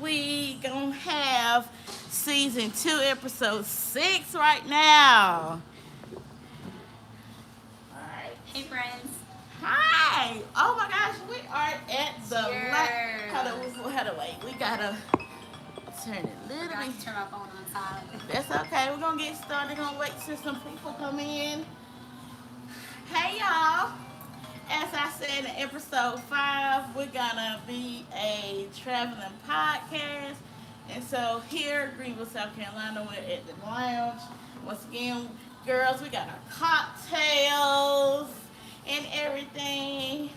we gonna have season 2, episode 6 right now. All right. Hey friends. Hi. Oh my gosh, we are at the Cheers. Hold on, wait. We gotta turn it a little Forgot bit. to turn my phone on silent. That's okay. We're gonna get started. Gonna wait till some people come in. Hey y'all. As I said in episode 5, we're gonna be a traveling podcast. And so here, Greenville, South Carolina, we're at the lounge. Once again, girls, we got our cocktails and everything.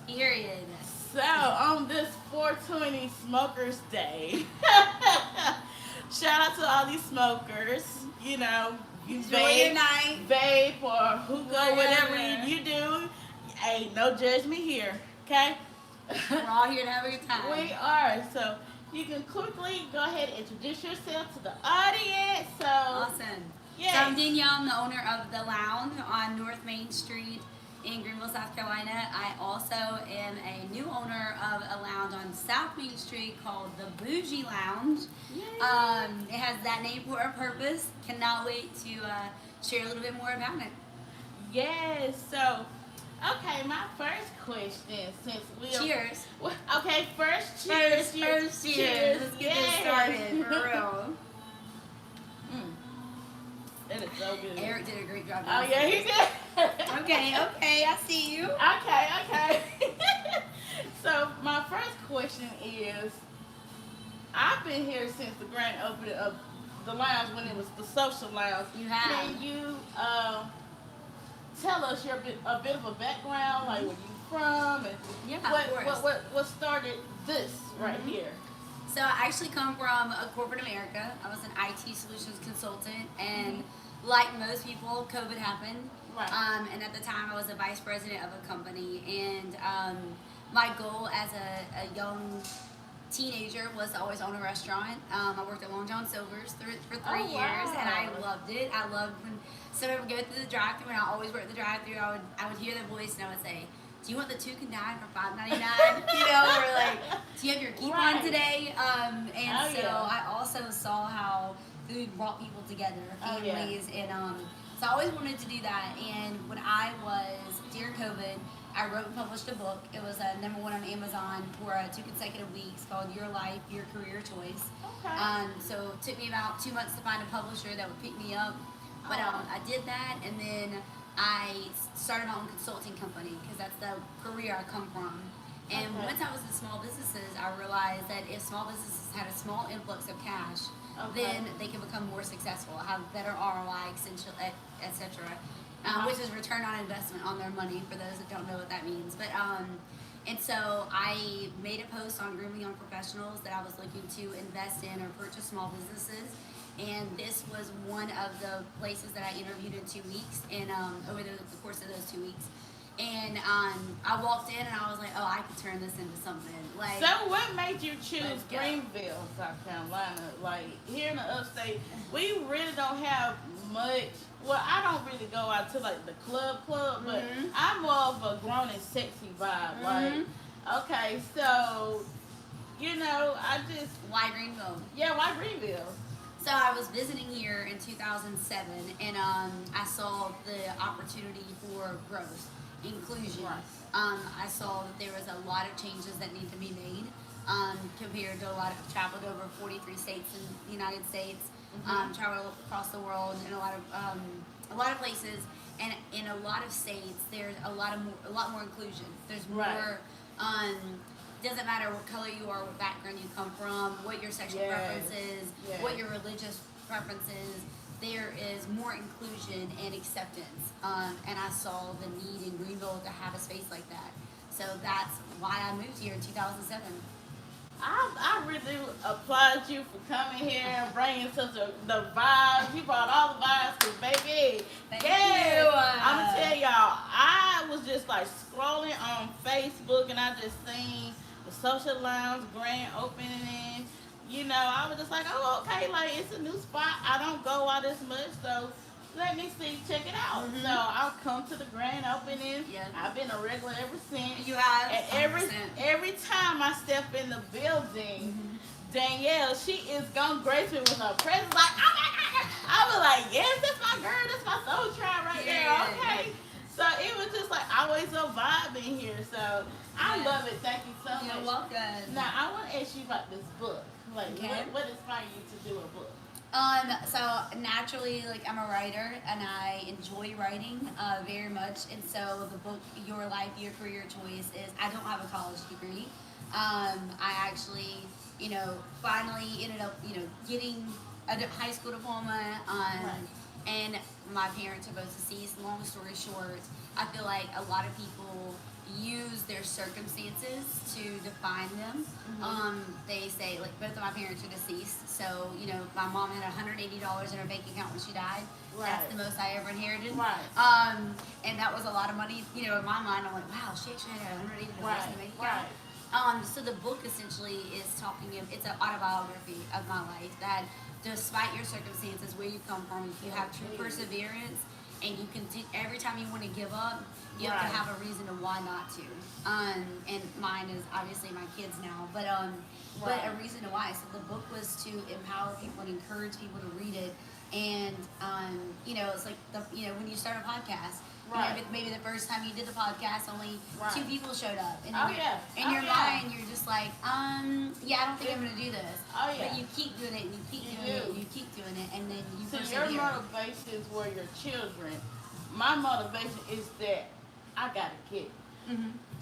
Period. So on this 420 Smokers Day, shout out to all these smokers. You know, you Enjoy your night. vape or hookah, whatever Whatever. you do. Hey, no judgment here, okay? We're all here to have a good time. We are. So you can quickly go ahead and introduce yourself to the audience. So Awesome. yes. So I'm Danielle. I'm the owner of the Lounge on North Main Street in Greenville, South Carolina. I also am a new owner of a lounge on South Main Street called the Buju Lamp. Yay. It has that name for a purpose. Cannot wait to share a little bit more about it. Yes. So, okay, my first question, since we Cheers. Okay, first cheers. First cheers. Let's get this started, for real. That is so good. Eric did a great job. Oh yeah, he did. Okay, I see you. Okay. So my first question is, I've been here since the grand opening of the lounge when it was the social lounge. You have. Can you tell us a bit of a background, like where you from, and Yeah, of course. what started this right here? So I actually come from a corporate America. I was an IT solutions consultant, and like most people, COVID happened. Right. And at the time, I was a vice president of a company, and my goal as a young teenager was to always own a restaurant. I worked at Long John Silver's for 3 Oh, years, and I wow. loved it. I loved when someone would go through the drive-thru, and I always worked the drive-thru. I would hear their voice, and I would say, "Do you want the 2 can dine for $5.99?" You know, or like, "Do you have your coupon Right. today?" And Oh, so yeah. I also saw how food brought people together, Oh, yeah. families, and so I always wanted to do that. And when I was during COVID, I wrote and published a book. It was #1 on Amazon for 2 consecutive weeks called Your Life, Your Career Choice. Okay. So it took me about 2 months to find a publisher that would pick me up. But I did that, and then I started my own consulting company because that's the career I come from. And Okay. once I was in small businesses, I realized that if small businesses had a small influx of cash, Okay. then they can become more successful, have better ROI, etc. Which is return on investment on their money for those that don't know what that means. But and so I made a post on Grooming Young Professionals that I was looking to invest in or purchase small businesses. And this was one of the places that I interviewed in 2 weeks, and over the course of those 2 weeks. And I walked in and I was like, oh, I could turn this into something. Like, So what made you choose Let's go. Greenville, South Carolina? Like here in the upstate, we really don't have much. Well, I don't really go out to like the club, but Mhm. I'm more of a grown and sexy vibe. Like, okay, so you know, I just why Greenville? why Greenville? So I was visiting here in 2007, and I saw the opportunity for growth, inclusion. Right. I saw that there was a lot of changes that need to be made compared to a lot of. I've traveled over 43 states in the United States, traveled across the world in a lot of places, and in a lot of states there's a lot more inclusion. There's more. Right. Doesn't matter what color you are, what background you come from, what your sexual Yes. preference is, Yes. what your religious preference is. There is more inclusion and acceptance, and I saw the need in Greenville to have a space like that. So that's why I moved here in 2007. I really applaud you for coming here and bringing such the vibes. You brought all the vibes, cause baby, Thank yes. you. I'm gonna tell y'all, I was just like scrolling on Facebook and I just seen the social lounge grand opening. You know, I was just like, oh, okay, like it's a new spot. I don't go out as much, so let me see, check it out. So I'll come to the grand opening. Yeah. I've been a regular ever since. You have And 100%. every time I step in the building, Danielle, she is gonna grace me with her presence. Like, oh my God. I was like, yes, that's my girl. That's my soul tribe right there. Okay. So it was just like always a vibe in here. So I love it. Thank you so much. You're welcome. Now I want to ask you about this book. Like, Okay. what inspired you to do a book? So naturally, like I'm a writer and I enjoy writing very much. And so the book, Your Life, Your Career Choice, is I don't have a college degree. I actually, finally ended up, getting a high school diploma. And my parents are both deceased. Long story short, I feel like a lot of people use their circumstances to define them. They say, like, both of my parents are deceased, so my mom had $180 in her bank account when she died. Right. That's the most I ever inherited. Right. And that was a lot of money. In my mind, I'm like, wow, she actually had $180 in the bank account. Right. So the book essentially is it's an autobiography of my life that, despite your circumstances, where you come from, if you have true perseverance and you can every time you want to give up, you have to have a reason to why not to. And mine is obviously my kids now, but a reason to why. So the book was to empower people and encourage people to read it. And it's like when you start a podcast. Maybe the first time you did the podcast, only 2 people showed up. And in your mind, you're just like, I don't think I'm going to do this. But you keep doing it, and you keep doing it, and you keep doing it, and then you persevere. So your motivations were your children. My motivation is that I got a kid.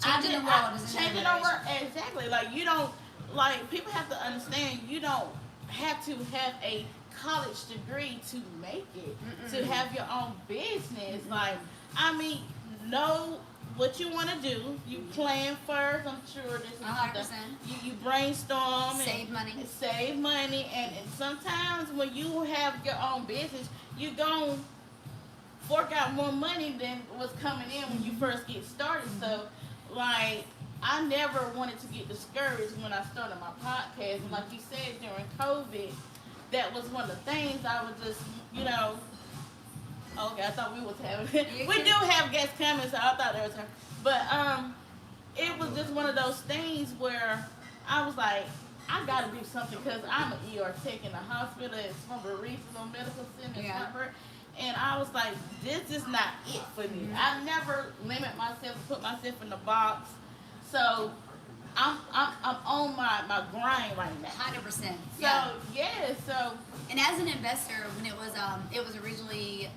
Changing the world is changing the world. Exactly. Like, you don't, like, people have to understand, you don't have to have a college degree to make it, to have your own business. Like, I mean, know what you want to do. You plan first. I'm sure this is 100%. You brainstorm. Save money. Save money. And sometimes when you have your own business, you're going to fork out more money than what's coming in when you first get started. So, like, I never wanted to get discouraged when I started my podcast. And like you said, during COVID, that was one of the things I was just, okay, I thought we was having, we do have guests coming, so I thought there was her. But it was just one of those things where I was like, I got to do something because I'm an ER tech in the hospital. It's from a regional medical center in Hartford. And I was like, this is not it for me. I never limit myself and put myself in the box. So I'm on my grind right now. 100%. So. And as an investor, when it was originally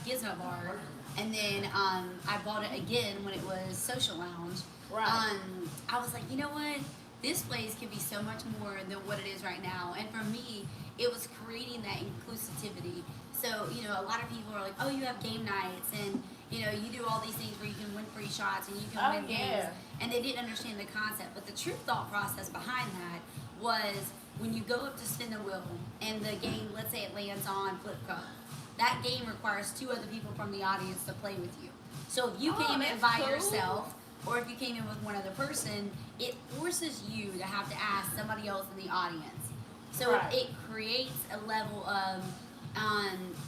Gizmo Bar, and then I bought it again when it was Social Lounge. Right. I was like, you know what? This place could be so much more than what it is right now. And for me, it was creating that inclusivity. So, a lot of people are like, oh, you have game nights, and, you do all these things where you can win free shots and you can win games. And they didn't understand the concept. But the true thought process behind that was when you go up to spin the wheel and the game, let's say it lands on Flip Cup, that game requires 2 other people from the audience to play with you. So if you came in by yourself, or if you came in with one other person, it forces you to have to ask somebody else in the audience. So it creates a level of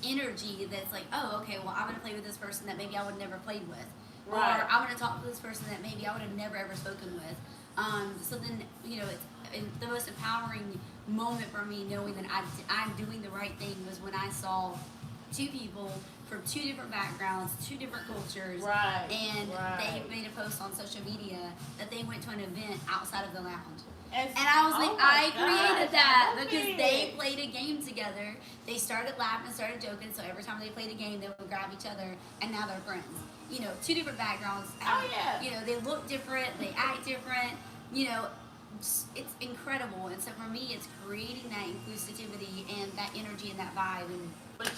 energy that's like, oh, okay, well, I'm going to play with this person that maybe I would have never played with. Or I'm going to talk to this person that maybe I would have never ever spoken with. So then, it's the most empowering moment for me knowing that I'm doing the right thing was when I saw 2 people from 2 different backgrounds, 2 different cultures, and they made a post on social media that they went to an event outside of the lounge. And I was like, I created that because they played a game together. They started laughing, started joking, so every time they played a game, they would grab each other, and now they're friends. 2 different backgrounds. They look different, they act different, it's incredible. And so for me, it's creating that inclusivity and that energy and that vibe. But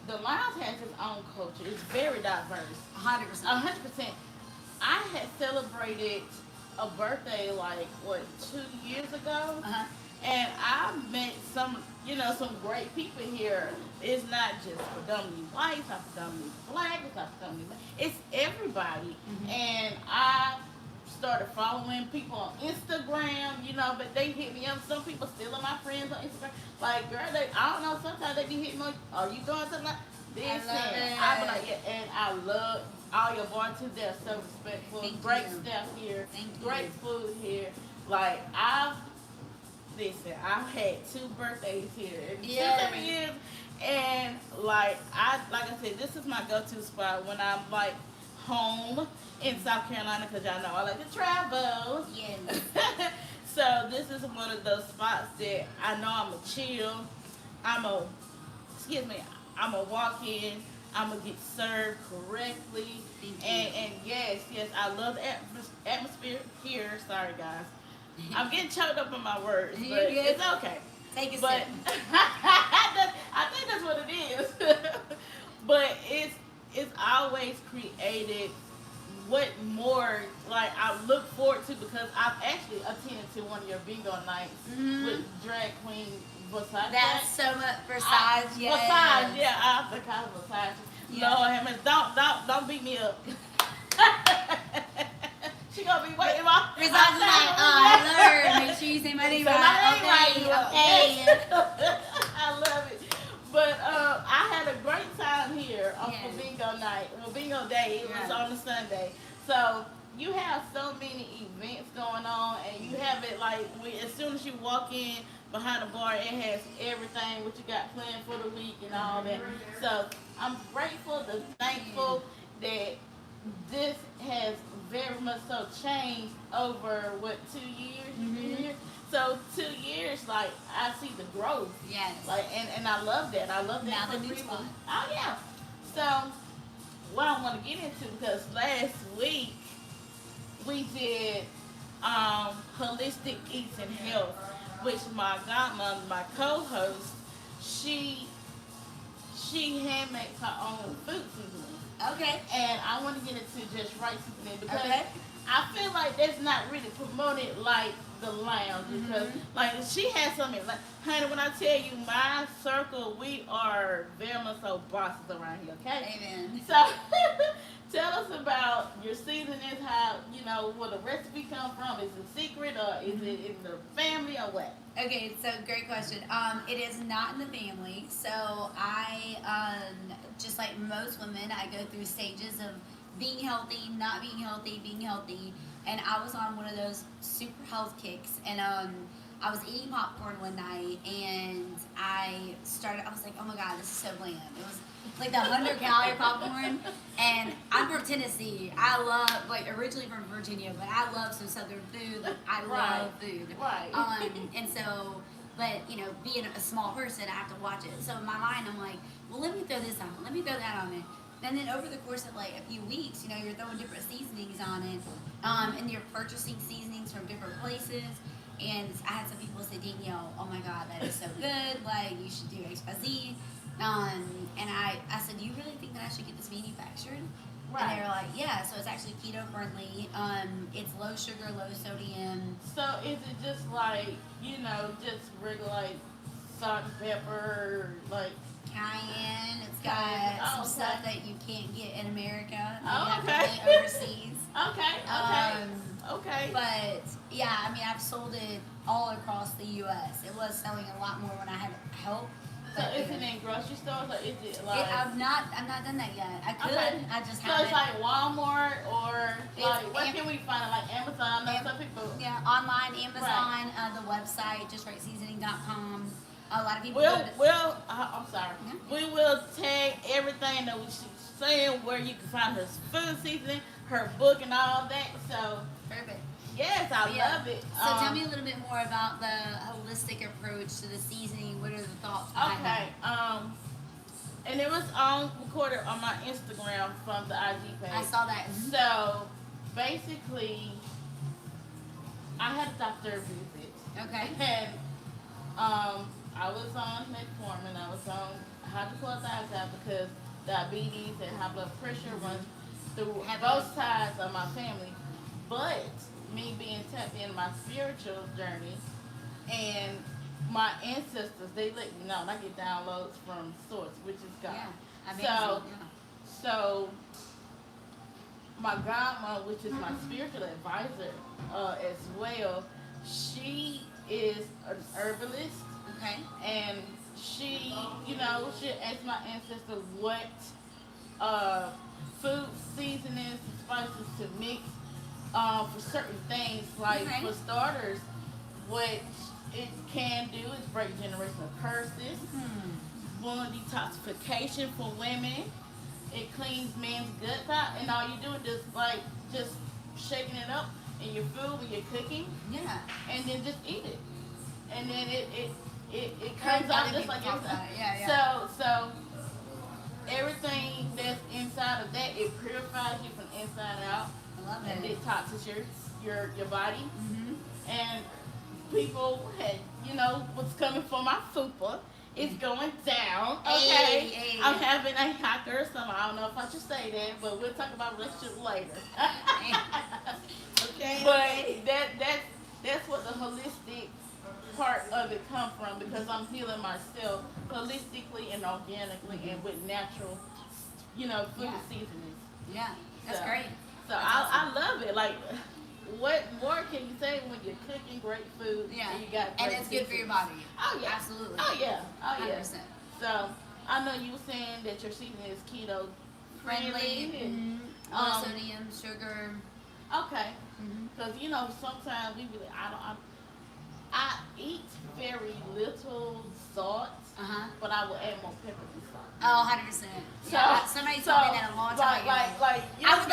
the lounge has its own culture. It's very diverse. 100%. 100%. I had celebrated a birthday 2 years ago, and I met some great people here. It's not just predominantly white, it's not predominantly black, it's not predominantly it's everybody. And I started following people on Instagram, but they hit me up. Some people still are my friends on Instagram. Like, girl, I don't know, sometimes they be hitting me like, are you doing something like this? I be like, yeah, and I love all your bartenders. They're so respectful. Great staff here. Great food here. Like, I've Listen, I've had 2 birthdays here in 2 Yes. different years, and like I said, this is my go-to spot when I'm like home in South Carolina, because y'all know I like to travel. Yes. So this is one of those spots that I know I'm a chill. I'm a, excuse me, I'm a walk in. I'm gonna get served correctly. Thank you. And yes, I love the atmosphere here. Sorry guys, I'm getting choked up on my words, You're but good. it's okay. Take a But sip. I think that's what it is. But it's always created what more like I look forward to, because I've actually attended to one of your bingo nights with drag queen Versace. That's so much Versace. Yes. Versace, yeah, I forgot Versace. Yeah. Lord have mercy. Don't beat me up. She gonna be waiting my Versace's like, hello, make sure you say my name Say my right. name Okay, right. okay. I love it. But I had a great time here on Yes. bingo night, well, bingo day. It was Yeah. on a Sunday. So you have so many events going on, and you have it like as soon as you walk in behind the bar, it has everything what you got planned for the week and all that. So I'm grateful, thankful that this has very much so changed over 2 years you've been here. So 2 years, like I see the growth. Yes. Like and I love that. I love that. Now the for new people. spot. Oh yeah. So what I want to get into, because last week we did holistic eats and health, which my godmother, my co-host, she hand makes her own food seasoning. Okay. And I want to get into just right seasoning, because Okay. I feel like that's not really promoted like the lounge, because like she has something like, honey, when I tell you my circle, we are very much so bosses around here, okay? Amen. So tell us about your seasonings, how, where the recipe come from. Is it secret, or is it in the family, or what? Okay, so great question. It is not in the family. So I, just like most women, I go through stages of being healthy, not being healthy, being healthy. And I was on one of those super health kicks, and I was eating popcorn one night, and I was like, oh my God, this is so bland. It was like the 100-calorie popcorn, and I'm from Tennessee. I love, like, originally from Virginia, but I love some Southern food. Like, I love food. Right. And so, but, being a small person, I have to watch it. So in my mind, I'm like, well, let me throw this on, let me throw that on it. And then over the course of like a few weeks, you're throwing different seasonings on it, and you're purchasing seasonings from different places. And I had some people say, Danielle, oh my God, that is so good. Like, you should do XYZ. And I said, do you really think that I should get this manufactured? Right. And they were like, yeah. So it's actually keto friendly. It's low sugar, low sodium. So is it just like, just regular like salt and pepper, like Cayenne. It's got Oh, some okay. stuff that you can't get in America. That Oh, you have okay. to get overseas. Okay. Okay. But yeah, I mean, I've sold it all across the U.S. It was selling a lot more when I had help. So But, is it in grocery stores, or is it like? I've not done that yet. I could. Okay. I just So haven't. it's like Walmart, or It's like where Am- can we find it? Like Amazon. I know some people. Yeah, online, Amazon, the website, justrightseasoning.com. A lot of people. I'm sorry. Yeah. We will tag everything that she's saying, where you can find her food seasoning, her book, and all that. So Perfect. yes, I Yeah. love it. So tell me a little bit more about the holistic approach to the seasoning. What are the thoughts behind Okay. And it was recorded on my Instagram from the IG page. that? I saw that. So basically, I had a doctor visit, Okay. and I was on metformin. I was on hydrochlorothiazide because diabetes and high blood pressure runs through both sides of my family. But me being tapped in my spiritual journey, and my ancestors, they let me know, and I get downloads from source, which is God. Yeah. Amazing. So, yeah. So my grandma, which is my spiritual advisor as well, she is an herbalist, Okay. and she asked my ancestor what food seasonings and spices to mix for certain things. Like Okay. for starters, what it can do is break generational curses, wound detoxification for women. It cleans men's guts out, and all you do is just shaking it up in your food when you're cooking. Yeah. And then just eat it, and then it comes out just like everything. Yeah. So everything that's inside of that, it purifies you from inside out. I love And it. detoxes your body. Mm-hmm. And people had, what's coming for my fupa. It's going down. Okay. Hey. I'm having a hot girl summer. I don't know if I should say that, but we'll talk about relationships later. Okay. But that's what the holistic part of it come from, because I'm healing myself holistically and organically and with natural, food seasonings. Yeah, that's So- great. So That's I love it. Like, what more can you say when you're cooking great food Yeah, and you got and great it's good for your seasonings? body. Oh yeah, Absolutely. Oh yeah, oh yeah. 100%. So I know you were saying that your seasoning is keto friendly. Friendly. And, Low sodium, sugar. Okay, because sometimes we be like, I eat very little salt, but I will add more pepper than salt. Oh, 100%. Yeah, somebody told me that a long time ago. I would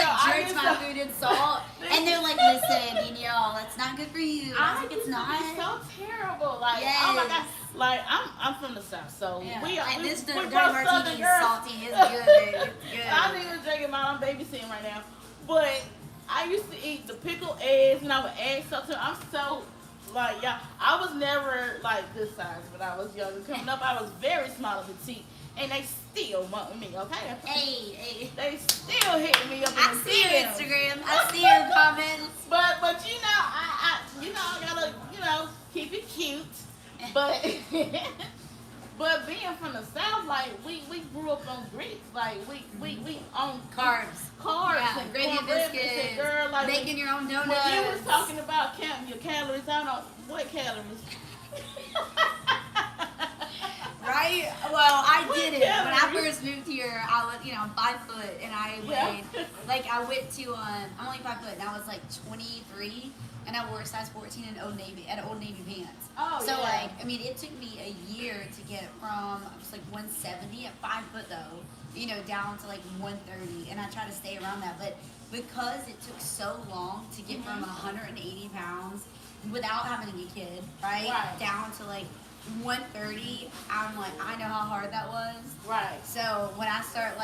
drench my food in salt, and they're like, "Listen, Danielle, that's not good for you." And I was like, "It's not." It's so terrible. Like, oh my god. Like, I'm from the South, so Yeah. we are. And We, this we're dirty both martini Southern is girls. salty. It's good, baby. It's good. I'm even drinking mine. I'm babysitting right now. But I used to eat the pickled eggs, and I would add something. I'm so I was never this size when I was younger. Coming up, I was very small and petite, and they still want me. Okay. Hey. They still hitting me up in I the see your DMs. Instagram. I see your comments. But I gotta keep it cute. But but being from the South, we grew up on grits. We on Carbs. Yeah, and gravy cornbread biscuits. girl, making your own donuts. when you was talking about counting your calories, I don't know what calories. Right? Well, I What did it. When I calories? first moved here, I was, I'm 5 foot, and I weighed, I went to, I'm only 5 foot, and I was 23, and I wore a size 14 in Old Navy, at Old Navy pants. Oh, So, yeah. it took me a year to get from, I was 170 at 5 foot though, down to 130, and I try to stay around that, but because it took so long to get from 180 pounds without having a kid, right. Down to 130, I'm I know how hard that was. Right. So when I start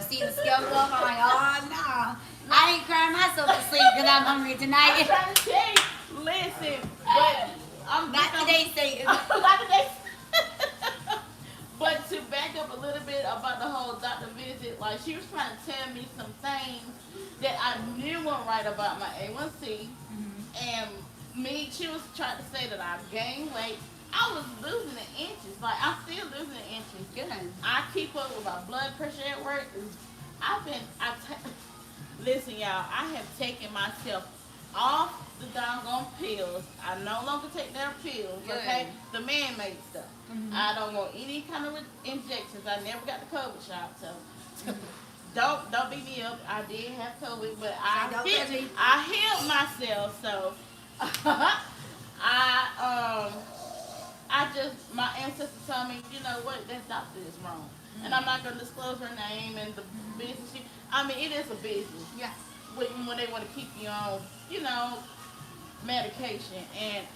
seeing the scale go up, I'm like, oh no, I ain't crying myself to sleep because I'm hungry I'm tonight. trying to tell you, listen, but I'm Not today, Satan. Not today. But to back up a little bit about the whole doctor visit, she was trying to tell me some things that I knew weren't right about my A1C, and she was trying to say that I gained weight. I was losing the inches. I'm still losing the inches. Good. I keep up with my blood pressure at work. Listen, y'all, I have taken myself off the doggone pills. I no longer take their pills, Good. okay? The man-made stuff. I don't want any kind of injections. I never got the COVID shot, so don't beat me up. I did have COVID, but Don't judge me. I healed myself, so my ancestors told me, you know what, that doctor is wrong. And I'm not going to disclose her name and the business. It is a business. Yeah. When they want to keep you on, medication. And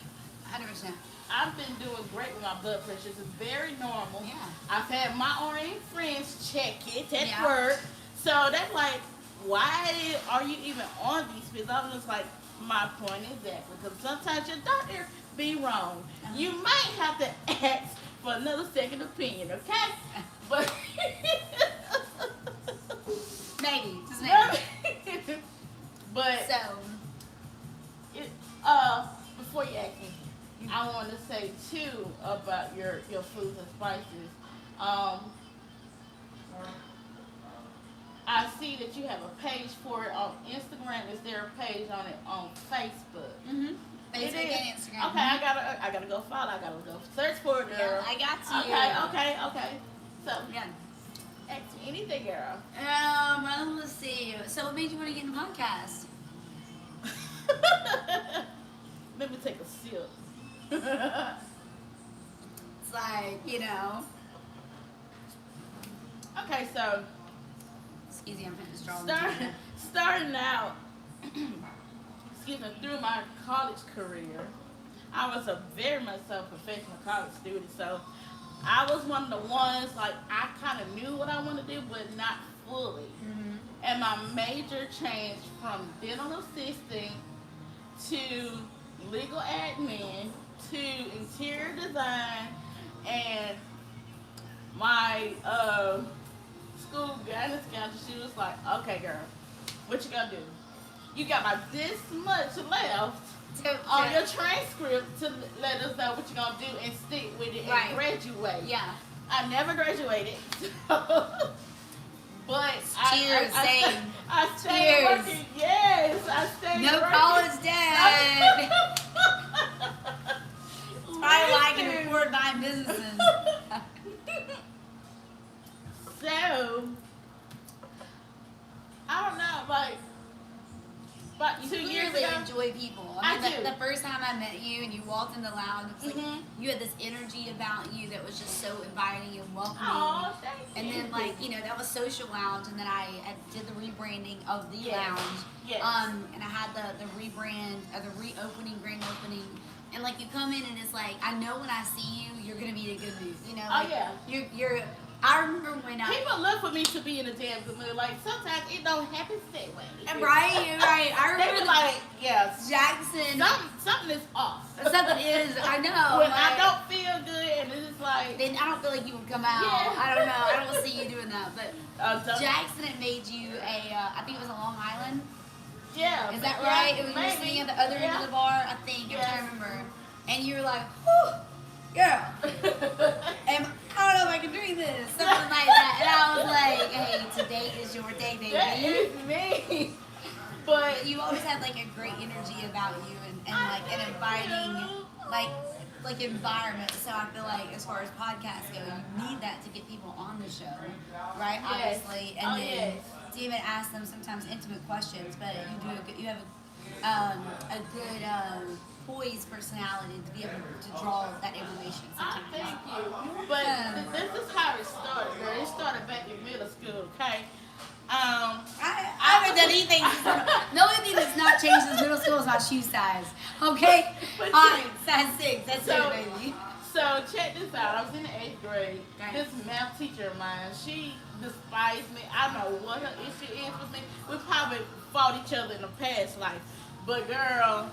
100%. I've been doing great with my blood pressure. It's very normal. Yeah. I've had my RN friends check it at Yeah. work. So that's why are you even on these pills? I was just my point exactly. Because sometimes your doctor be wrong. You might have to ask for another second opinion, okay? But Maybe. Just maybe. but So, before you ask me, I want to say too about your foods and spices. I see that you have a page for it on Instagram. Is there a page on it on Facebook? Facebook It is. and Instagram. Okay, I gotta go follow. I gotta go search for it, girl. Yeah, I got you. Okay. So Yeah. ask me anything, girl. Let's see. So what made you want to get in the podcast? Let me take a sip. It's like, Okay, so excuse me, I'm putting the straw in starting out, excuse me, through my college career, I was a very much so professional college student. So I was one of the ones, like, I kind of knew what I wanted to do, but not fully. Mm-hmm. And my major changed from dental assisting to legal admin to interior design, and my school guidance counselor, she was like, okay girl, what you gonna do? You got about this much left on your transcript to let us know what you're gonna do and stick with it and graduate. Yeah. I never graduated. But Cheers, I stayed working. Yes, I stayed no working. college debt. It's probably why I can afford 9 businesses. So, I don't know, like, about You 2 years clearly ago. enjoy people. I mean, do. The first time I met you and you walked in the lounge, it was like Mhm. you had this energy about you that was just so inviting and welcoming. Aw, thank And you. then, like, that was Social Lounge, and then I did the rebranding of the Yes. lounge. Yes. And I had the rebrand, the reopening, grand opening. And, like, you come in and it's like, I know when I see you, you're going to be in a good mood. Like, yeah. You're, I remember when People look for me to be in a damn good mood. Like, sometimes it don't happen that way. Right. I They remember be like, yes, Jackson. something is off. Something is, I know. When like, I don't feel good and it's just like, then I don't feel like you would come out. Yeah. I don't know. I don't see you doing that. But don't- Jackson had made you I think it was a Long Island. yeah. Is that yeah, right? It was you were maybe. sitting at the other end of the bar, I think, if I Yes. remember. And you were like, whew, girl. And I don't know if I can drink this. Something like that. And I was like, hey, today is your day, baby. That is me. But You always had like a great energy about you and like an inviting like environment. So I feel like as far as podcasts go, you need that to get people on the show, right? Yes. Obviously, and Oh, then yes. to even ask them sometimes intimate questions. But you have a good poised personality to be able to draw that information. I Sometimes. thank you. But this is how it started, girl. It started back in middle school, okay? I haven't done anything. The only thing that's not changed since middle school is my shoe size. Okay? But Alright, size 6. That's So- it, baby. So check this out. I was in the 8th grade. Okay. This math teacher of mine, she despised me. I don't know what her issue is with me. We probably fought each other in a past life. But girl,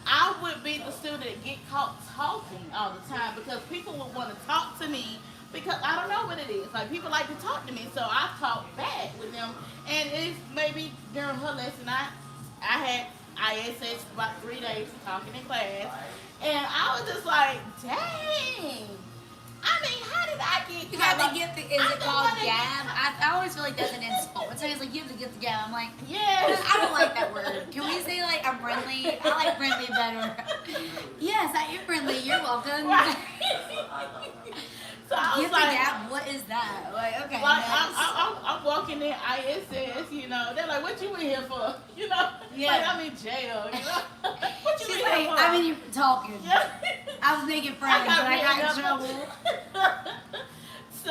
I would be the student that get caught talking all the time because people would want to talk to me because I don't know what it is. Like, people like to talk to me, so I talk back with them. And it's maybe during her lesson, I had ISS for about 3 days talking in class. And I was just like, dang. I mean, how did I get You caught? got to get the, is I it don't called wanna gab? I always feel like that's an insult. When somebody's like, you have to get the gab, I'm like, Yes. I don't like that word. Can we say like I'm friendly? I like friendly better. Yes, I am friendly. You're welcome. Right. So I was Give the like, gab. What is that? Like, okay. like next. I'm walking in ISS, you know. They're like, what you in here for? You know? Yeah. Like, I'm in jail, you know? What you She's in like, here for? I mean, you're talking. Yeah. I was making friends, but I got in written trouble. up. So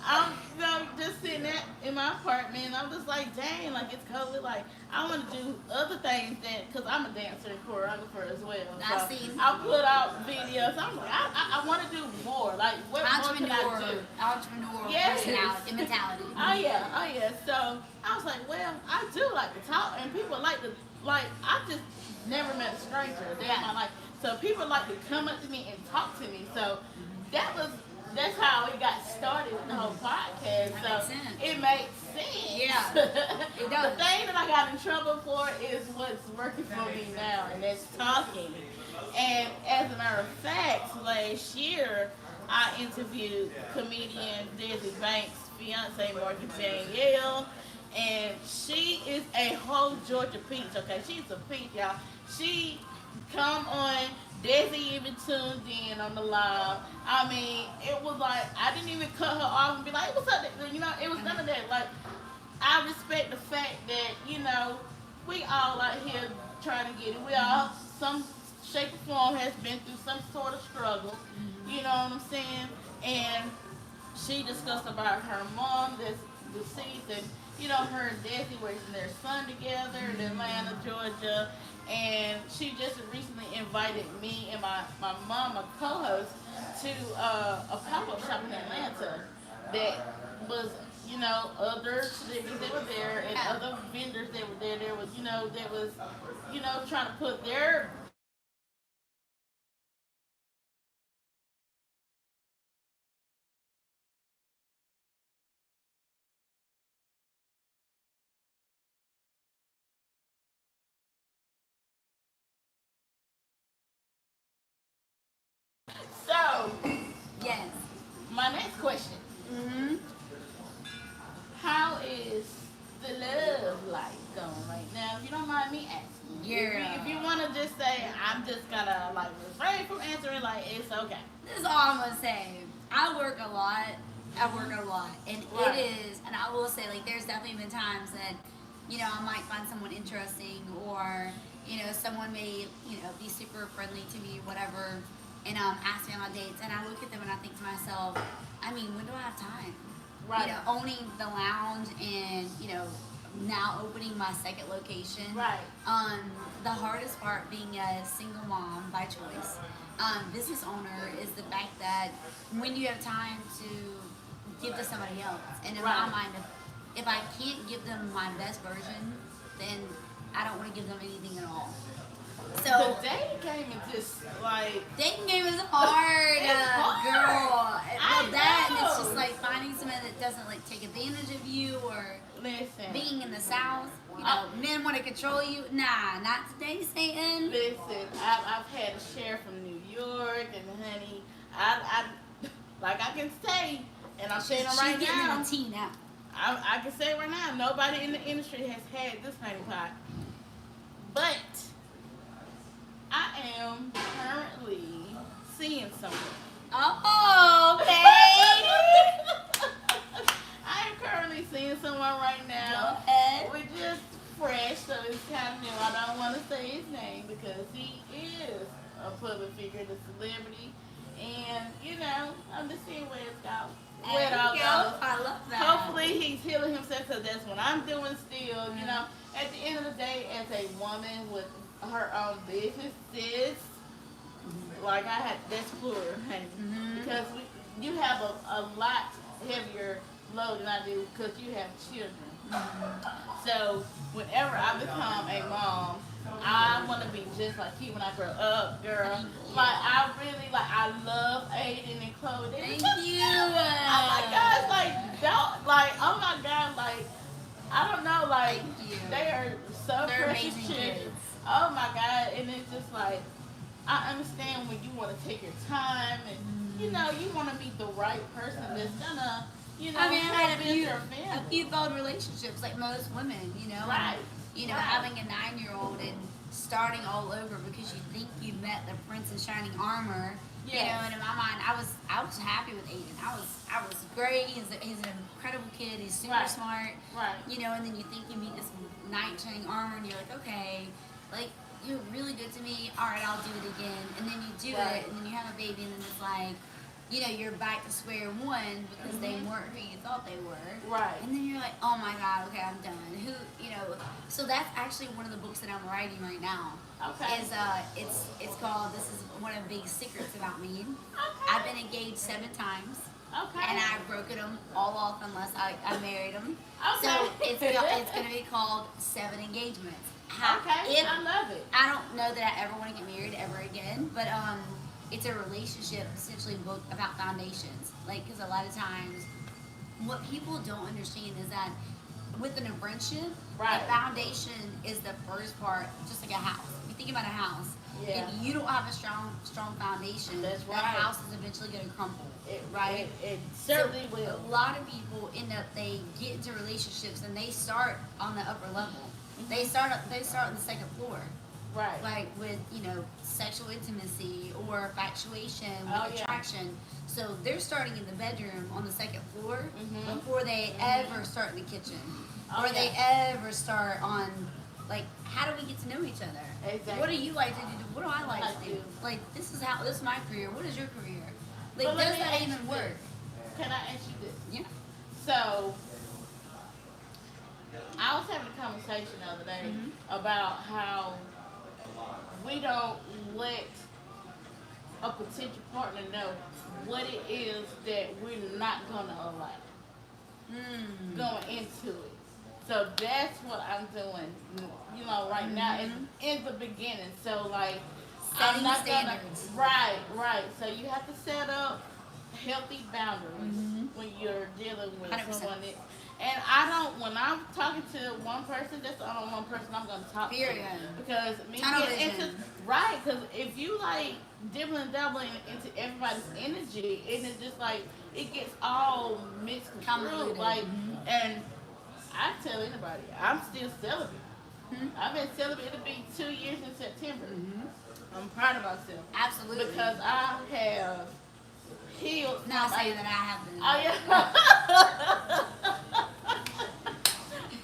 I'm just sitting there in my apartment, and I'm just like, dang, like it's COVID. Like I want to do other things because I'm a dancer and choreographer as well. I So see. I put out videos. I'm like, I want to do more. Like what more can I do? Entrepreneur Yes. personality, mentality. Oh yeah. So I was like, well, I do like to talk, and people like to I just never met a stranger a day in my life. So people like to come up to me and talk to me. So that's how it got started with the whole podcast. That So makes sense. it makes sense. Yeah, it does. The thing that I got in trouble for is what's working for me now, and that's talking. And as a matter of fact, last year I interviewed comedian Desi Banks' fiance, Morgan Danielle, and she is a whole Georgia peach. Okay, she's a peach, y'all. She come on. Desi even tuned in on the live. I mean, it was like, I didn't even cut her off and be like, what's up? You know, it was none of that. Like, I respect the fact that, you know, we all out here trying to get it. We all, some shape, or form has been through some sort of struggle. You know what I'm saying? And she discussed about her mom that's deceased, and her and Desi raising their son together in Atlanta, Georgia. And she just recently invited me and my mom, a co-host, to a pop-up shop in Atlanta that was, other celebrities that were there and other vendors that were there. There was, that was, trying to put their so Yes. my next question. Mm-hmm. How is the love life going right now? If you don't mind me asking. Girl. If you want to just say, I'm just gonna refrain from answering, it's okay. This is all I'm gonna say. I work a lot. And Right. it is, and I will say, there's definitely been times that, I might find someone interesting, or, someone may, be super friendly to me, whatever, and ask me on dates, and I look at them and I think to myself, when do I have time? Right. Owning the lounge and, now opening my second location. Right. The hardest part being a single mom by choice, business owner, is the fact that when you have time to give to somebody else, and in my Right. mind, if I can't give them my best version, then I don't want to give them anything at all. So The dating game is just dating game is hard, It's hard. girl. I Well, that and it's know. just finding someone that doesn't take advantage of you, or listen. being in the South. Men want to control you. Nah, not today, Satan. Listen, I've had a share from New York, and honey, I I can say, and I'm saying it She's right getting now. in the tea now. I can say right now, nobody in the industry has had this honey pot. But I am currently seeing someone. Oh, okay. I am currently seeing someone right Go now. ahead. We're just fresh, so it's kind of new. I don't want to say his name because he is a public figure, the celebrity. And, I'm just seeing where it's going. Where it all There you go. goes. I love that. Hopefully he's healing himself, because that's what I'm doing still. At the end of the day, as a woman with her own business, that's plural, honey. Because you have a lot heavier load than I do, because you have children. So whenever I become a mom, I want to be just like you when I grow up, girl. Thank you. I love Aiden and Chloe. Thank you. Oh my gosh, oh my God, I don't know, Thank you. they are so They're precious amazing children. kids. Oh my God, and it's just I understand when you want to take your time, and you want to meet the right person that's gonna, I've had help a few, your family. failed relationships, like most women, Right. And, Right. having a 9-year-old and starting all over because you think you met the prince in shining armor. Yes. And in my mind, I was happy with Aiden. I was great. He's an incredible kid. He's super Right. smart. Right. And then you think you meet this knight in shining armor, and you're like, okay, you're really good to me. All right, I'll do it again. And then you do Right. it, and then you have a baby, and then it's you're back to square one because they weren't who you thought they were. Right. And then you're like, oh my God, okay, I'm done. So that's actually one of the books that I'm writing right now. Okay. It's called, this is one of the big secrets about me. Okay. I've been engaged 7 times. Okay. And I've broken them all off unless I married them. Okay. So it's going to be called 7 Engagements. Okay. I love it. I don't know that I ever want to get married ever again, but it's a relationship essentially book about foundations. Because a lot of times, what people don't understand is that within a friendship, Right. the foundation is the first part, just like a house. If you think about a house, Yeah. if you don't have a strong foundation, That's that right. house is eventually going to crumble. Right? It certainly So, will. A lot of people they get into relationships and they start on the upper level. They start on the second floor. Right. With sexual intimacy or infatuation Oh, with yeah. attraction. So they're starting in the bedroom on the second floor Mhm. before they ever start in the kitchen, Oh, or they yeah. ever start on how do we get to know each other? Exactly. What do you like to do what do I like Like to do? you. Like, this is my career. What is your career? Like, But let does me that ask even you work? this. Can I ask you this? Yeah. So, I was having a conversation the other day Mhm. about how we don't let a potential partner know what it is that we're not going to allow Mm. going into it. So that's what I'm doing, right now in the beginning. So like, I'm Setting not standards. gonna, right. So you have to set up healthy boundaries when you're dealing with 100%. someone. And I don't, when I'm talking to one person, that's the only one person I'm gonna talk Period. to. Because me Tunnel getting into, vision. right, because if you like dibbling and dabbling into everybody's energy, and it's just like, it gets all mixed through. Convoluted. Like, and I tell anybody, I'm still celibate. Mhm. I've been celibate. It'll be 2 years in September. Mhm. I'm proud of myself Absolutely. because I have healed. Not from saying that I have been. Oh yeah.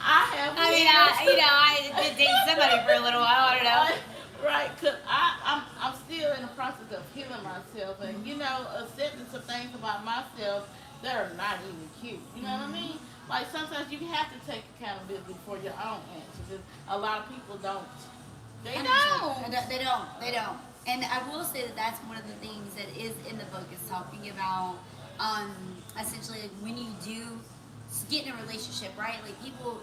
I have. I mean, healed. I did date somebody for a little while. I don't know. Right, cause I'm still in the process of healing myself and accepting some things about myself that are not even cute. You know what I mean? Like sometimes you have to take accountability for your own answers. A lot of people don't. They 100%. don't. They don't. And I will say that that's one of the things that is in the book is talking about, essentially like when you do get in a relationship, right? Like people,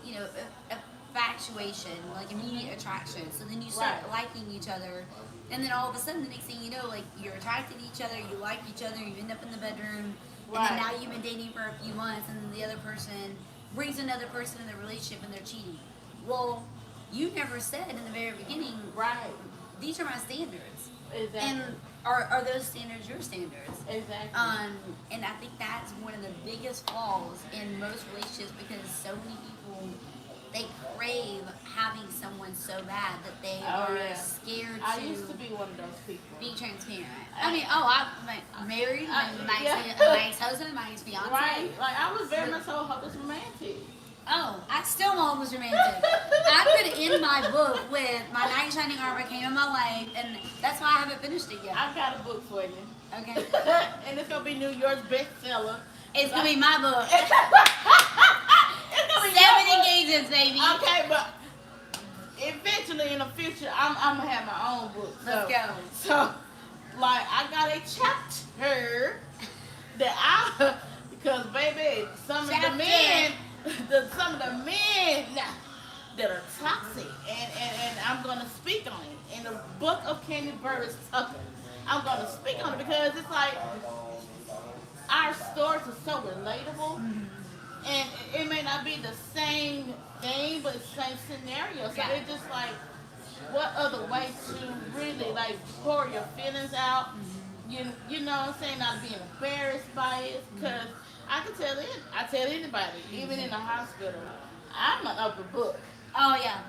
infatuation, like immediate attraction. So then you start Right. liking each other, and then all of a sudden, the next thing you know, like you're attracted to each other, you like each other, you end up in the bedroom, and then Right. now you've been dating for a few months, and then the other person brings another person in the relationship, and they're cheating. Well, you never said in the very beginning, Right. these are my standards. Exactly. And are those standards your standards? Exactly. And I think that's one of the biggest flaws in most relationships because so many people they crave having someone so bad that they are scared I to used to be one of those people. be transparent. I mean, I'm married, my ex-husband, my ex-fiance. Right. Like I was very much so hopeless romantic. Oh, I still am almost romantic. I could end my book with my knight in shining armor came in my life, and that's why I haven't finished it yet. I've got a book for you. Okay. And it's gonna be New York's bestseller. It's gonna be my book. It's gonna be 7 your book. engagements, baby. Okay, but eventually in the future, I'm gonna have my own book. Let's go. So, like, I got a chapter that because baby, some of the men that are toxic, and I'm gonna speak on it in the book of Candy Burris Tucker. I'm gonna speak on it because it's like our stories are so relatable, and it may not be the same thing, but it's the same scenario. So it's just like, what other way to really like pour your feelings out? You know what I'm saying? Not being embarrassed by it, because I tell anybody, even in the hospital, I'm an open book. Oh yeah.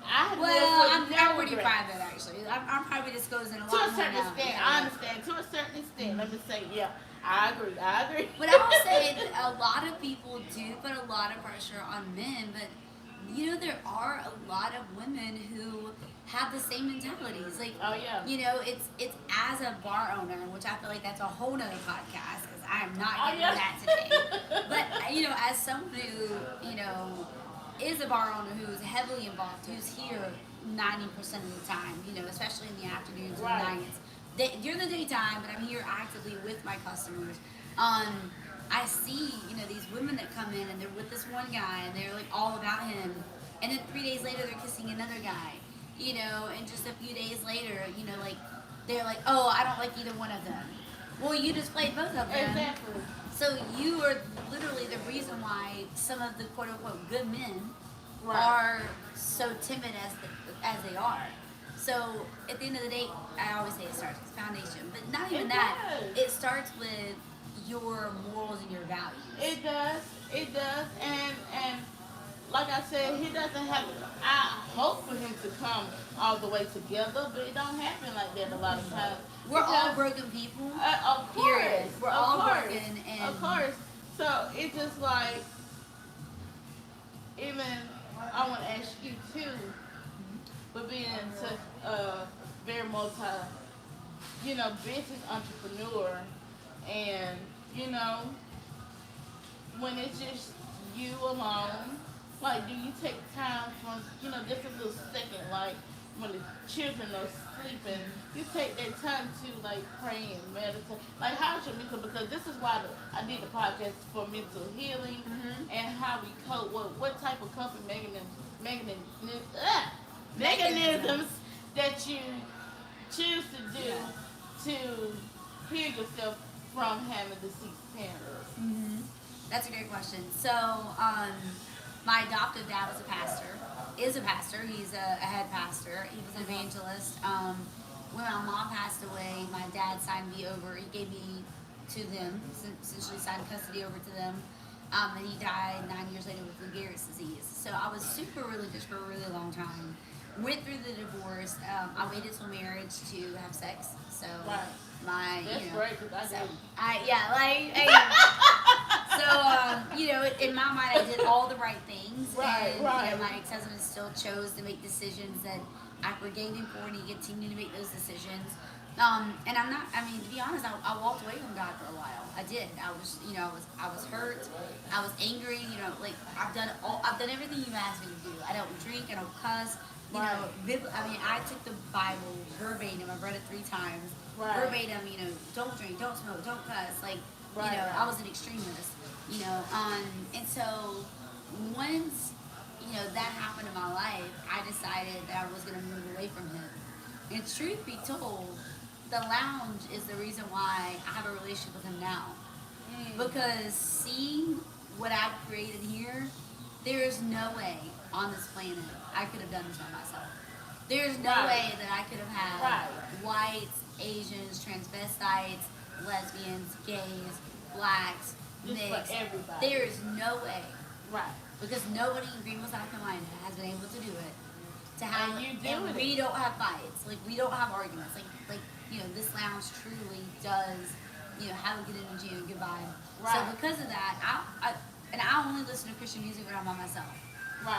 I'm pretty regret. private actually. I'm probably disclosing a lot To a more certain now. extent, I understand. To a certain extent, let me say, yeah, I agree. But I will say that a lot of people do put a lot of pressure on men, but there are a lot of women who have the same mentalities. Like, Oh yeah. It's as a bar owner, which I feel like that's a whole nother podcast because I am not Oh, getting yeah. that today. But as someone who is a bar owner who's heavily involved, who's here 90% of the time, especially in the afternoons Right. and nights. During the daytime, but I'm here actively with my customers. I see, these women that come in and they're with this one guy and they're like all about him, and then 3 days later they're kissing another guy, and just a few days later, like they're like, oh, I don't like either one of them. Well, you just played both of them. Exactly. So you are literally the reason why some of the quote unquote good men Right. are so timid as they are. So at the end of the day, I always say it starts with foundation, but not even It that. does. It starts with your morals and your values. It does, and like I said, he doesn't have. I hope for him to come all the way together, but it don't happen like that a lot of times. We're all Because, broken people. of course, Period. We're of all course, broken, and of course. So it's just like, even I want to ask you too, for being such a very business entrepreneur, and when it's just you alone, like, do you take time from, just a little second, like, when the children are sleeping, you take that time to, like, pray and meditate? Like, how's your mental? Because this is why I did the podcast for mental healing and how we cope. What type of coping mechanisms that you choose to do to heal yourself from having deceased parents? That's a great question. So, my adoptive dad was a pastor, is a pastor. He's a head pastor. He was an evangelist. When my mom passed away, my dad signed me over. He gave me to them, essentially signed custody over to them. And he died 9 years later with Lou Gehrig's disease. So I was super religious for a really long time. Went through the divorce. I waited till marriage to have sex. So That's great, because in my mind, I did all the right things. Right. My ex-husband still chose to make decisions that I forgave him for, and he continued to make those decisions. And I'm not, to be honest, I walked away from God for a while. I did. I was hurt. I was angry. I've done everything you've asked me to do. I don't drink. I don't cuss. I took the Bible verbatim. I've read it 3 times. Verbatim, don't drink, don't smoke, don't cuss. I was an extremist, and so once, that happened in my life, I decided that I was going to move away from him. And truth be told, the lounge is the reason why I have a relationship with him now. Because seeing what I've created here, there is no way on this planet I could have done this by myself. There's no way that I could have had whites, Asians, transvestites, lesbians, gays, blacks, mixed. There is no way. Because nobody in Greenville, South Carolina has been able to do it. And we don't have fights. We don't have arguments. This lounge truly does, have a good energy and a good vibe. So because of that, I only listen to Christian music when I'm by myself.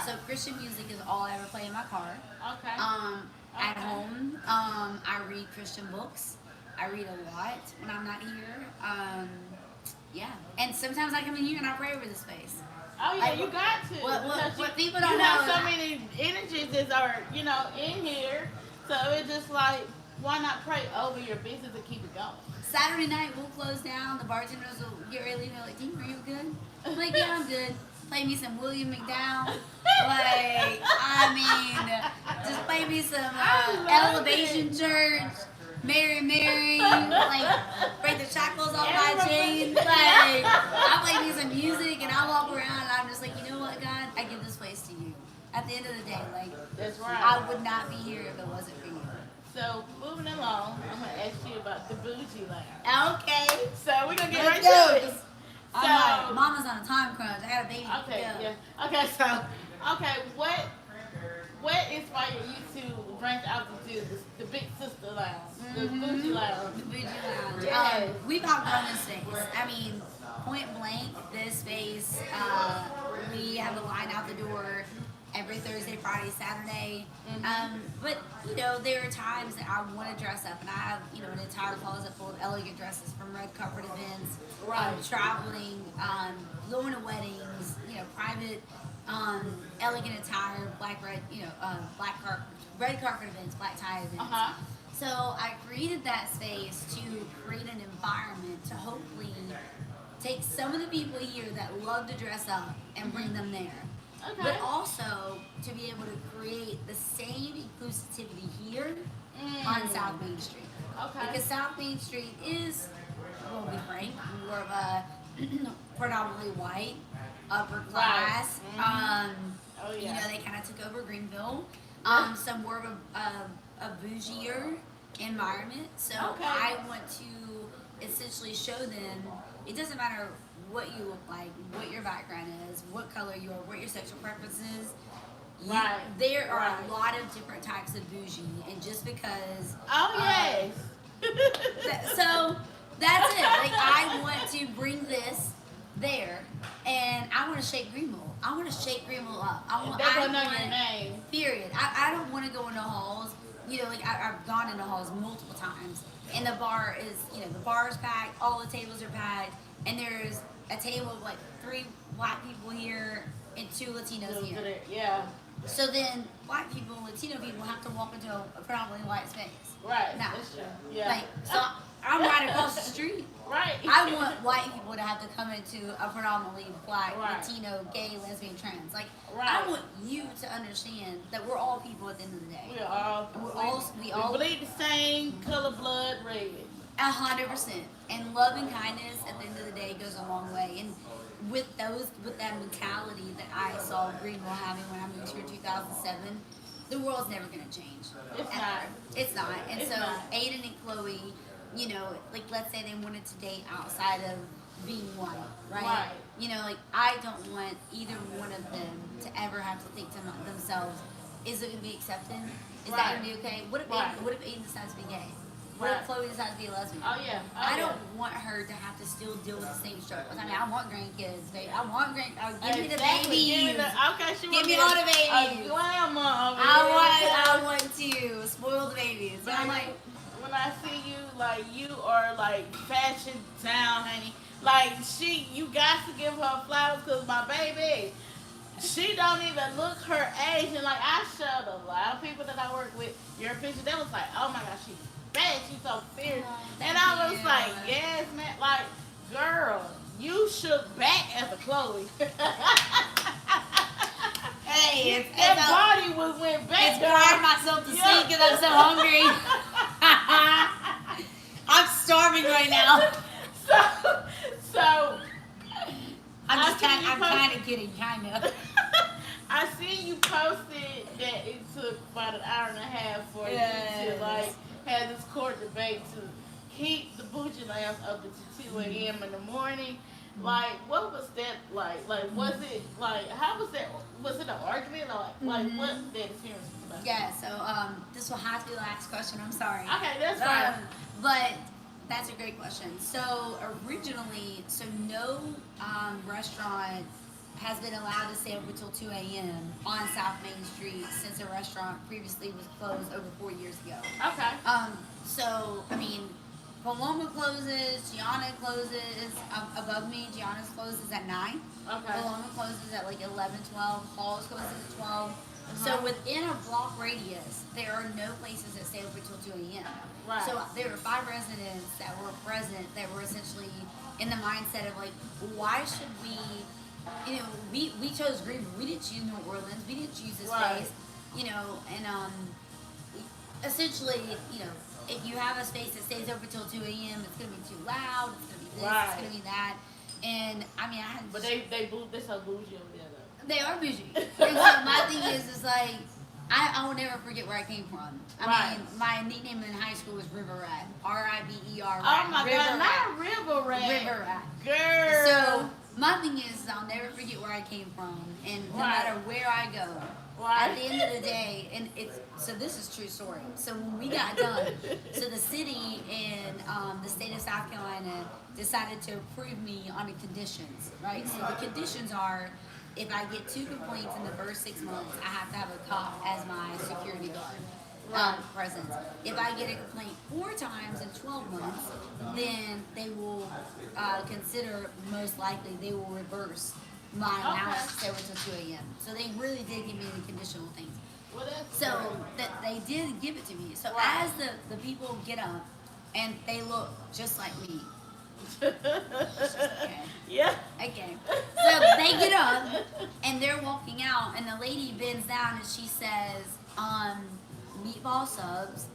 So Christian music is all I ever play in my car. At home, I read Christian books. I read a lot when I'm not here. And sometimes I come in here and I pray over the space. Oh yeah, you got to. What people don't know. You have so many energies that are, in here. So it's just like, why not pray over your business and keep it going? Saturday night we'll close down. The bartenders will get ready to leave. They're like, "Dean, are you good?" I'm like, "Yeah, I'm good." Play me some William McDowell. Just play me some Elevation Church, Mary Mary, break the shackles off my chains. I play me some music and I walk around and I'm just like, you know what, God, I give this place to you. At the end of the day, that's right. I would not be here if it wasn't for you. So moving along, I'm gonna ask you about the Buju Lamp. Okay. So we're gonna get right to it. So, Mama's on a time crunch. I got a baby. Okay, yeah. Okay, what inspired you to branch out to do the Big Sister Lounge, the Buju Lamp? The Buju Lounge. Yes. We've outgrown this space. Point blank, this space, we have a line out the door every Thursday, Friday, Saturday. But there are times that I want to dress up, and I have an entire closet full of elegant dresses from red carpet events, traveling, going to weddings, private, elegant attire, red carpet events, black tie events. So I created that space to create an environment to hopefully take some of the people here that love to dress up and bring them there. But also to be able to create the same inclusivity here on South Main Street. Because South Main Street is, we'll be frank, more of a predominantly white, upper class. They kind of took over Greenville. So more of a bougier environment. So I want to essentially show them it doesn't matter what you look like, what your background is, what color you are, what your sexual preference is. There are a lot of different types of bougie, and just because. So that's it. I want to bring this there, and I want to shake Greenville. I want to shake Greenville up. I want your name. Period. I don't want to go into halls you know, like I've gone into halls multiple times, and the bar is, you know, the bar is packed, all the tables are packed, and there's a table of like 3 white people here and 2 Latinos here. Yeah. So then white people and Latino people have to walk into a predominantly white space. Right. Now, That's true. Yeah. like, so I'm right across the street. Right. I want white people to have to come into a predominantly black, Right. Latino, gay, lesbian, trans. Like, Right. I want you to understand that we're all people at the end of the day. We are all. We all bleed the same color, blood, red. 100%. And love and kindness at the end of the day goes a long way. And with that mentality that I saw Greenville having when I moved here in 2007, the world's never gonna change. It's Ever. not. It's not. And It's so not. Aiden and Chloe, you know, like let's say they wanted to date outside of being white, right? Right. You know, like I don't want either one of them to ever have to think to themselves, is it gonna be accepted? Is that Right. gonna be okay? What if Right. Aiden decides to be gay? What Right. if Chloe decides to be a lesbian? Oh yeah. Oh, I yeah. don't want her to have to still deal with the same struggles. I mean, I want grandkids, baby. I want give me the Exactly. babies. Okay, she Give wanna me be all the a babies. grandma over I here. want to spoil the babies. And I'm like, when I see you, like you are like fashion down, honey. Like you got to give her flowers because my baby, she don't even look her age. And like I showed a lot of people that I work with your picture. They was like, oh my gosh, she's bad. She's so fierce. And I was like, yes, man. Like, girl, you shook back as a Chloe. hey, That body went back. it's pouring myself to sleep because I'm so hungry. I'm starving right now. So I'm I see you kind of kidding, kind of. I see you posted that it took about an hour and a half for you to like have this court debate to keep the Buju Lamp up to 2 a.m. in the morning. Like, what was that like? Like, was it like, how was that? Was it an argument or like what that experience was about? Yeah, so this will have to be the last question. I'm sorry. Okay, that's fine. But that's a great question. So originally, no restaurant has been allowed to stay open until 2 a.m. on South Main Street since the restaurant previously was closed over 4 years ago. Okay. So, I mean, Paloma closes, Gianna closes, above me, Gianna's closes at 9. Okay. Paloma closes at like 11, 12, Paul's closes at 12. So within a block radius, there are no places that stay open until 2 a.m. Right. So there were 5 residents that were present that were essentially in the mindset of like, why should we, you know, we chose Greenville. We didn't choose New Orleans. We didn't choose this place, you know, and essentially, you know, if you have a space that stays open till 2 a.m., it's gonna be too loud. It's gonna be this. It's gonna be that. And I mean, I had. But they so bougie over there though. They are bougie. And so my thing is like, I will never forget where I came from. I mean, my nickname in high school was River Rat. R-I-V-E-R. Oh my River God, Rat. not River Rat. River Rat. Girl. So my thing is, I'll never forget where I came from, and no matter where I go, at the end of the day, and it's so this is true story. So when we got done, so the city and the state of South Carolina decided to approve me on the conditions, right? So the conditions are, if I get 2 complaints in the first 6 months, I have to have a cop as my security guard presence. If I get a complaint 4 times in 12 months, then they will consider, most likely, they will reverse my allowance to stay until 2 a.m. So they really did give me the conditional things. So that they did give it to me. So as the people get up and they look just like me. Okay. Yeah. Okay. So they get up and they're walking out, and the lady bends down and she says, meatball subs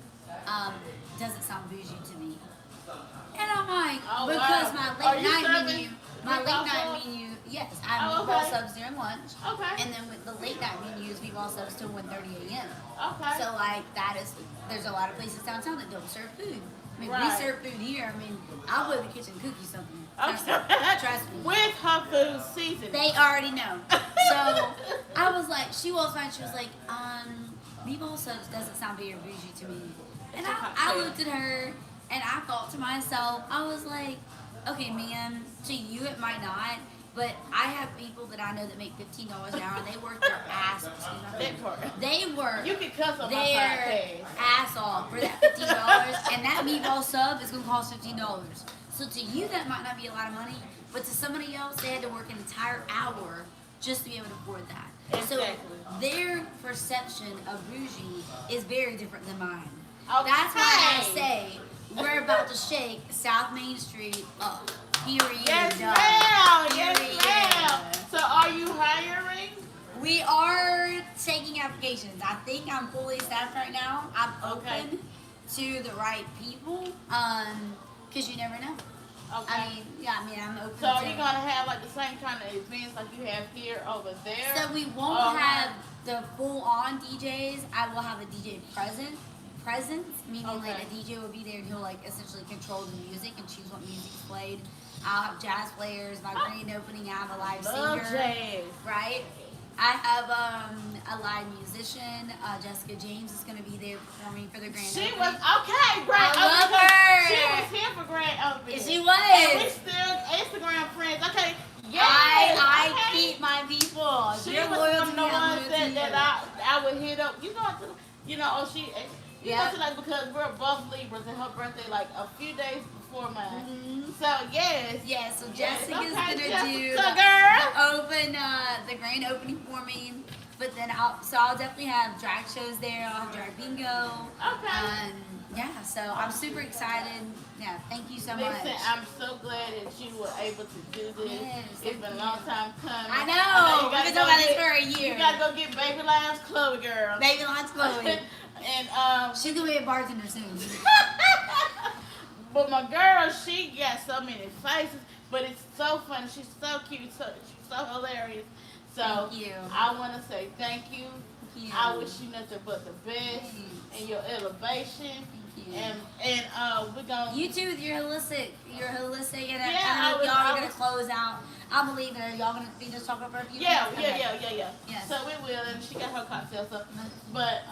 doesn't sound bougie to me. And I'm like, because my late night menu, yes, I have meatball subs during lunch. Okay. And then with the late night menu is meatball subs till 1:30 a.m. Okay. So like there's a lot of places downtown that don't serve food. I mean, we serve food here. I mean, I'll go to the kitchen and cook you something. Trust me. With her food seasoning. They already know. So I was like, she walks by and she was like, meatball subs doesn't sound very bougie to me. And I looked at her and I thought to myself, I was like, okay, man, to you it might not. But I have people that I know that make $15 an hour. And they work their ass. They work. You can cuss on my their podcast. ass off for that $15, and that meatball sub is gonna cost $15. So to you, that might not be a lot of money, but to somebody else, they had to work an entire hour just to be able to afford that. Exactly. So their perception of bougie is very different than mine. Okay. That's why I say we're about to shake South Main Street up. Period. Yes, ma'am. Yes, Period. ma'am. So are you hiring? We are taking applications. I think I'm fully staffed right now. I'm open to the right people, because you never know. Okay. I'm open So to... are you gonna have like the same kind of events like you have here over there? So we won't have the full-on DJs. I will have a DJ presence, meaning like a DJ will be there and he'll like essentially control the music and choose what music's played. I'll have jazz players. My grand opening, I have a live singer. Jazz. Right? I have a live musician. Jessica James is going to be there performing for the grand opening. She was grand I love her. She was here for grand opening. She was. And we still Instagram friends. Okay. Yes. I keep my people. She You're was loyal one to of me, the I'm ones loyal to you. that I would hit up. You know, like because we're both Libras and her birthday like a few days before mine. Mm-hmm. So yes. Yeah, so Jessica's okay, gonna do the grand opening for me. But then I'll definitely have drag shows there. I'll have drag bingo. Okay. Yeah, so I'm super excited. Yeah, thank you so much. Listen, I'm so glad that you were able to do this. Yes, It's been a long time coming. I know. We've been talking about this for a year. You gotta go get Baby Lion's Chloe, girl. Baby Lion's Chloe. And she's gonna be a bartender soon. but my girl, she got so many faces, but it's so funny. She's so cute, she's so hilarious. So Thank you. I want to say thank you. Thank you. I wish you nothing but the best in your elevation. Thank you. And we're gonna. You too with your holistic, and Yeah, I know I y'all are was- gonna close out. I believe it. Are y'all gonna be just talking for a few Yeah. minutes? Yes. So we will, and she got her cocktail. So, but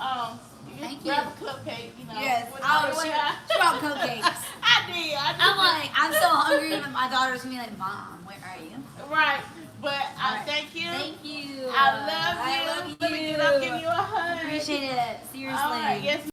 you Thank grab you. a cupcake. You know. Yes. with- Oh, with- she brought cupcakes. I did. I'm like, I'm so hungry, but my daughter's gonna be like, Mom, where are you? Right. But I Right. thank you. Thank you. I love